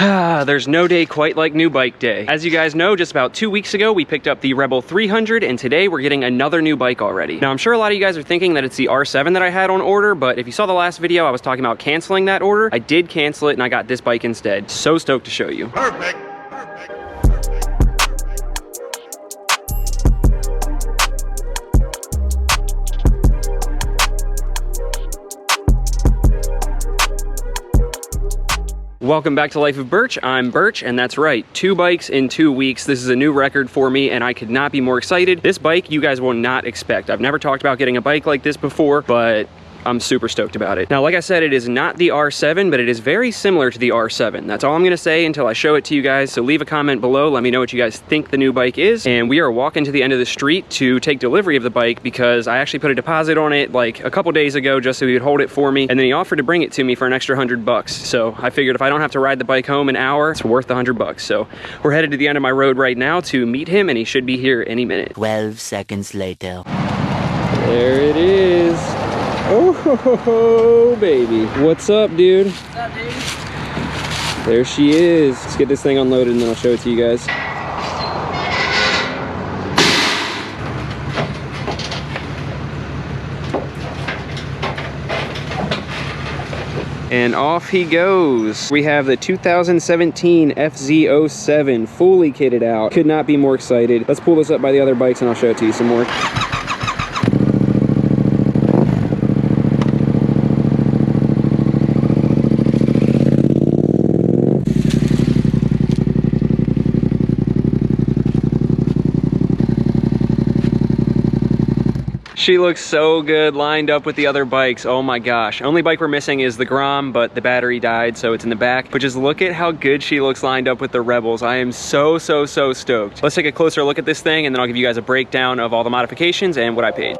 There's no day quite like new bike day. As you guys know, just about 2 weeks ago, we picked up the Rebel 300, and today we're getting another new bike already. Now, I'm sure a lot of you guys are thinking that it's the R7 that I had on order, but if you saw the last video, I was talking about canceling that order. I did cancel it, and I got this bike instead. So stoked to show you. Perfect. Welcome back to Life of Birch. I'm Birch, and that's right, 2 bikes in 2 weeks. This is a new record for me, and I could not be more excited. This bike you guys will not expect. I've never talked about getting a bike like this before, but I'm super stoked about it. Now, like I said, it is not the R7, but it is very similar to the R7. That's all I'm gonna say until I show it to you guys. So leave a comment below, let me know what you guys think the new bike is. And we are walking to the end of the street to take delivery of the bike because I actually put a deposit on it like a couple days ago just so he would hold it for me. And then he offered to bring it to me for an extra $100. So I figured if I don't have to ride the bike home an hour, it's worth the $100. So we're headed to the end of my road right now to meet him, and he should be here any minute. 12 seconds later. There it is. Oh, baby. What's up, dude? What's up, dude? There she is. Let's get this thing unloaded and then I'll show it to you guys. And off he goes. We have the 2017 FZ07 fully kitted out. Could not be more excited. Let's pull this up by the other bikes and I'll show it to you some more. She looks so good lined up with the other bikes. Oh my gosh. Only bike we're missing is the Grom, but the battery died, so it's in the back. But just look at how good she looks lined up with the Rebels. I am so stoked. Let's take a closer look at this thing, and then I'll give you guys a breakdown of all the modifications and what I paid.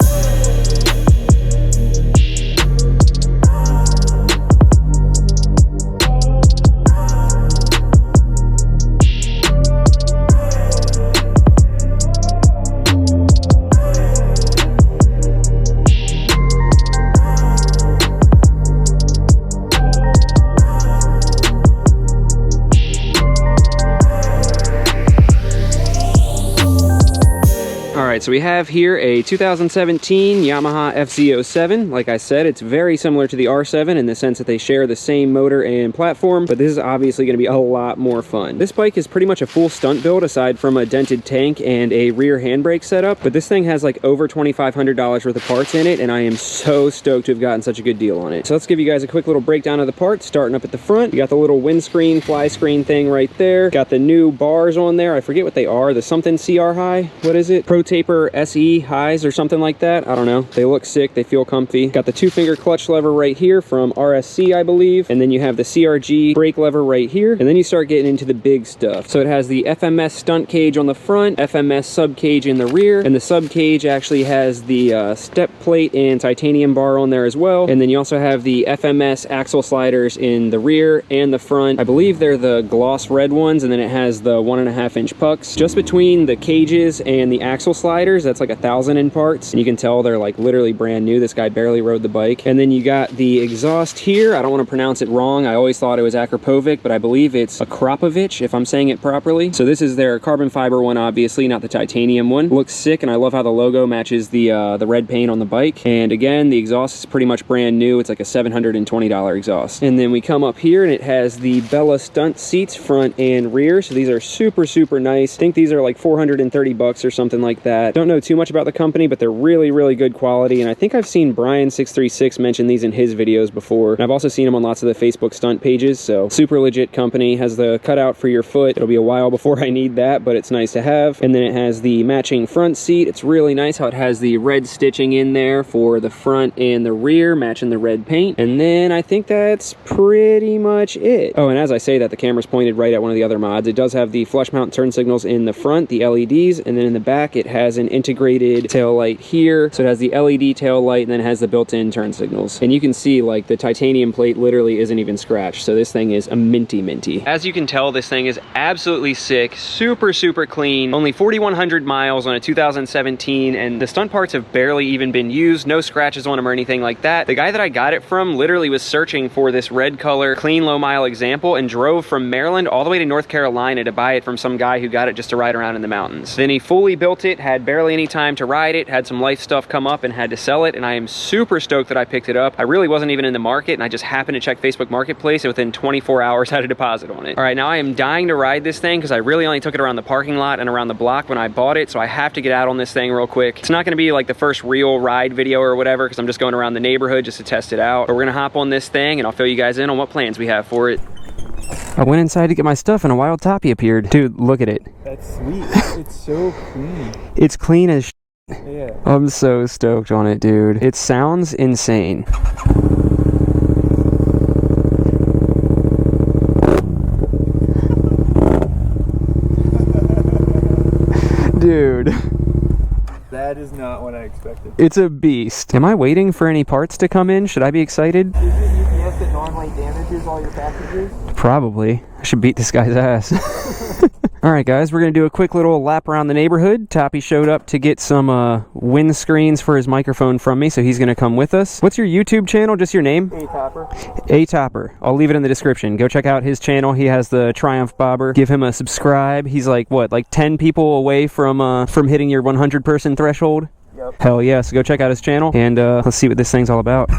Alright, so we have here a 2017 Yamaha FZ07. Like I said, it's very similar to the R7 in the sense that they share the same motor and platform, but this is obviously going to be a lot more fun. This bike is pretty much a full stunt build aside from a dented tank and a rear handbrake setup, but this thing has like over $2,500 worth of parts in it, and I am so stoked to have gotten such a good deal on it. So let's give you guys a quick little breakdown of the parts, starting up at the front. You got the little windscreen, fly screen thing right there. Got the new bars on there. I forget what they are. The something CR high. What is it? Pro Taper SE highs or something like that. I don't know. They look sick. They feel comfy. Got the 2-finger clutch lever right here from RSC, I believe. And then you have the CRG brake lever right here. And then you start getting into the big stuff. So it has the FMS stunt cage on the front, FMS sub cage in the rear. And the sub cage actually has the step plate and titanium bar on there as well. And then you also have the FMS axle sliders in the rear and the front. I believe they're the gloss red ones. And then it has the 1.5-inch pucks. Just between the cages and the axle sliders, that's like 1,000 in parts, and you can tell they're like literally brand new. This guy barely rode the bike. And then you got the exhaust here. I don't want to pronounce it wrong. I always thought it was Akrapovic, but I believe it's Akrapovic if I'm saying it properly. So this is their carbon fiber one, obviously, not the titanium one. Looks sick, and I love how the logo matches the red paint on the bike. And again, the exhaust is pretty much brand new. It's like a $720 exhaust. And then we come up here and it has the Bella stunt seats front and rear. So these are super nice. I think these are like $430 or something like that. Don't know too much about the company, but they're really good quality. And I think I've seen Brian636 mention these in his videos before. And I've also seen them on lots of the Facebook stunt pages. So super legit company. Has the cutout for your foot. It'll be a while before I need that, but it's nice to have. And then it has the matching front seat. It's really nice how it has the red stitching in there for the front and the rear, matching the red paint. And then I think that's pretty much it. Oh, and as I say that, the camera's pointed right at one of the other mods. It does have the flush mount turn signals in the front, the LEDs, and then in the back it has has an integrated tail light here. So it has the LED tail light and then it has the built-in turn signals. And you can see like the titanium plate literally isn't even scratched. So this thing is a minty. As you can tell, this thing is absolutely sick, super clean. Only 4,100 miles on a 2017, and the stunt parts have barely even been used. No scratches on them or anything like that. The guy that I got it from literally was searching for this red color clean low mile example and drove from Maryland all the way to North Carolina to buy it from some guy who got it just to ride around in the mountains. Then he fully built it, had barely any time to ride it, had some life stuff come up and had to sell it, and I am super stoked that I picked it up. I really wasn't even in the market, and I just happened to check Facebook Marketplace, and within 24 hours had a deposit on it. All right, now I am dying to ride this thing because I really only took it around the parking lot and around the block when I bought it, so I have to get out on this thing real quick. It's not going to be like the first real ride video or whatever because I'm just going around the neighborhood just to test it out, but we're going to hop on this thing and I'll fill you guys in on what plans we have for it. I went inside to get my stuff and a wild toppy appeared. Dude, look at it. That's sweet. It's so clean. It's clean as Yeah. I'm so stoked on it, dude. It sounds insane. Dude. That is not what I expected. It's a beast. Am I waiting for any parts to come in? Should I be excited? Is it UPS that normally damages all your packages? Probably. I should beat this guy's ass. Alright guys, we're going to do a quick little lap around the neighborhood. Toppy showed up to get some wind screens for his microphone from me, so he's going to come with us. What's your YouTube channel? Just your name? A-Topper. A-Topper. I'll leave it in the description. Go check out his channel. He has the Triumph Bobber. Give him a subscribe. He's like, what, like 10 people away from hitting your 100 person threshold? Yep. Hell yeah, so go check out his channel, and let's see what this thing's all about.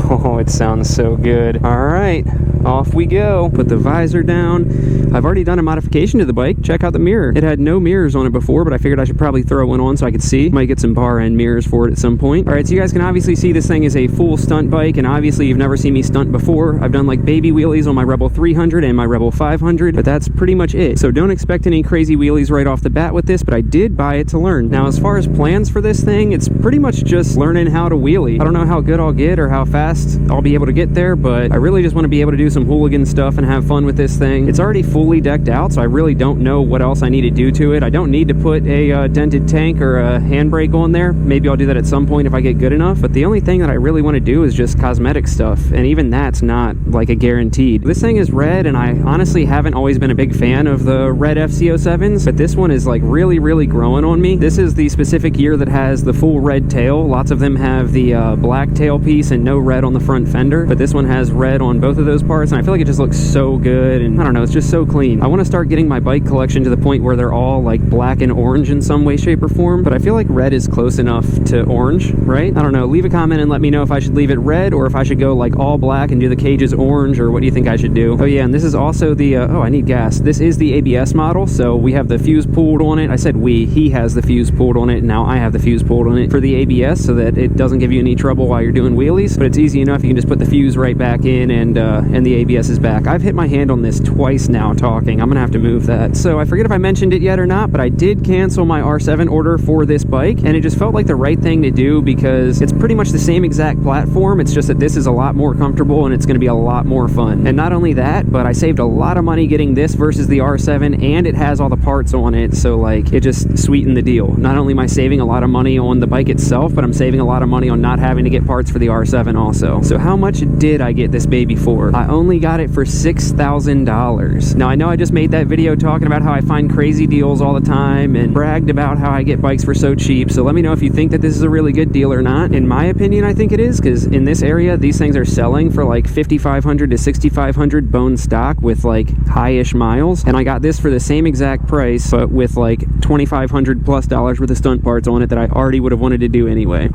Oh, it sounds so good. All right, off we go. Put the visor down. I've already done a modification to the bike. Check out the mirror. It had no mirrors on it before, but I figured I should probably throw one on so I could see. Might get some bar end mirrors for it at some point. All right, so you guys can obviously see this thing is a full stunt bike, and obviously you've never seen me stunt before. I've done like baby wheelies on my Rebel 300 and my Rebel 500, but that's pretty much it. So don't expect any crazy wheelies right off the bat with this, but I did buy it to learn. Now, as far as plans for this thing, it's pretty much just learning how to wheelie. I don't know how good I'll get or how fast I'll be able to get there, but I really just want to be able to do some hooligan stuff and have fun with this thing. It's already fully decked out, so I really don't know what else I need to do to it. I don't need to put a dented tank or a handbrake on there. Maybe I'll do that at some point if I get good enough, but the only thing that I really want to do is just cosmetic stuff, and even that's not like a guaranteed. This thing is red, and I honestly haven't always been a big fan of the red FZ07s, but this one is like really growing on me. This is the specific year that has the full red tail. Lots of them have the black tail piece and no red on the front fender, but this one has red on both of those parts, and I feel like it just looks so good, and I don't know, it's just so clean. I want to start getting my bike collection to the point where they're all like black and orange in some way, shape, or form, but I feel like red is close enough to orange, right? I don't know. Leave a comment and let me know if I should leave it red or if I should go like all black and do the cages orange, or what do you think I should do? Oh yeah, and this is also the oh, I need gas. This is the ABS model, so we have the fuse pulled on it. I said he has the fuse pulled on it, and now I have the fuse pulled on it for the ABS so that it doesn't give you any trouble while you're doing wheelies, but it's easy enough. You can just put the fuse right back in, and the ABS is back. I've hit my hand on this twice now talking. I'm gonna have to move that. So I forget if I mentioned it yet or not, but I did cancel my R7 order for this bike, and it just felt like the right thing to do because it's pretty much the same exact platform. It's just that this is a lot more comfortable and it's gonna be a lot more fun. And not only that, but I saved a lot of money getting this versus the R7, and it has all the parts on it, so like it just sweetened the deal. Not only am I saving a lot of money on the bike itself, but I'm saving a lot of money on not having to get parts for the R7 also. So how much did I get this baby for? I only got it for $6,000. Now I know I just made that video talking about how I find crazy deals all the time and bragged about how I get bikes for so cheap, so let me know if you think that this is a really good deal or not. In my opinion, I think it is, because in this area these things are selling for like $5,500 to $6,500 bone stock with like high-ish miles, and I got this for the same exact price but with like $2,500 plus worth of stunt parts on it that I already would have wanted to do anyway.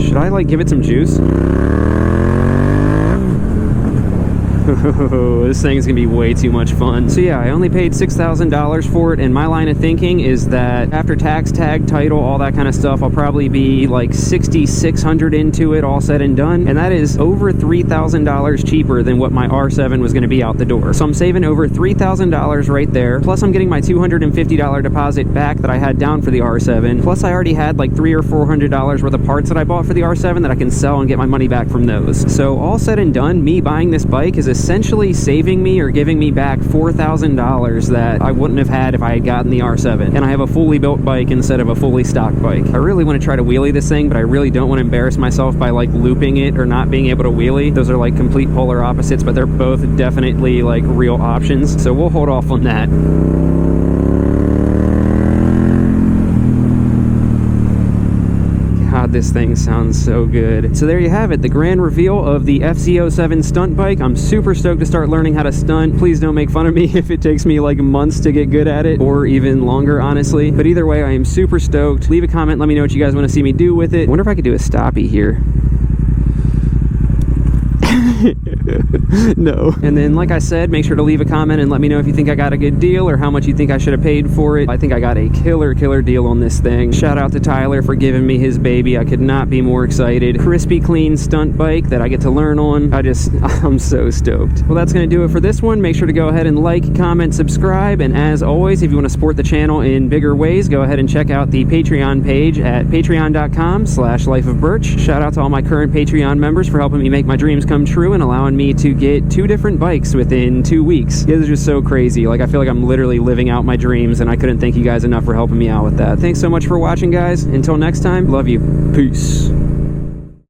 Should I like give it some juice? This thing is gonna be way too much fun. So yeah, I only paid $6,000 for it, and my line of thinking is that after tax, tag, title, all that kind of stuff, I'll probably be like $6,600 into it all said and done, and that is over $3,000 cheaper than what my R7 was gonna be out the door. So I'm saving over $3,000 right there, plus I'm getting my $250 deposit back that I had down for the R7, plus I already had like $300 or $400 worth of parts that I bought for the R7 that I can sell and get my money back from those. So all said and done, me buying this bike is essentially essentially saving me or giving me back $4,000 that I wouldn't have had if I had gotten the R7. And I have a fully built bike instead of a fully stock bike. I really want to try to wheelie this thing, but I really don't want to embarrass myself by like looping it or not being able to wheelie. Those are like complete polar opposites, but they're both definitely like real options. So we'll hold off on that. God, this thing sounds so good. So there you have it, the grand reveal of the FZ07 stunt bike. I'm super stoked to start learning how to stunt. Please don't make fun of me if it takes me like months to get good at it, or even longer, honestly. But either way, I am super stoked. Leave a comment, let me know what you guys want to see me do with it. I wonder if I could do a stoppie here. No. And then, like I said, make sure to leave a comment and let me know if you think I got a good deal or how much you think I should have paid for it. I think I got a killer deal on this thing. Shout out to Tyler for giving me his baby. I could not be more excited. Crispy clean stunt bike that I get to learn on. I'm so stoked. Well, that's going to do it for this one. Make sure to go ahead and like, comment, subscribe, and as always, if you want to support the channel in bigger ways, go ahead and check out the Patreon page at patreon.com/LifeOfBurch. Shout out to all my current Patreon members for helping me make my dreams come true and allowing me to get 2 different bikes within 2 weeks. It is just so crazy. Like, I feel like I'm literally living out my dreams, and I couldn't thank you guys enough for helping me out with that. Thanks so much for watching, guys. Until next time, love you. Peace.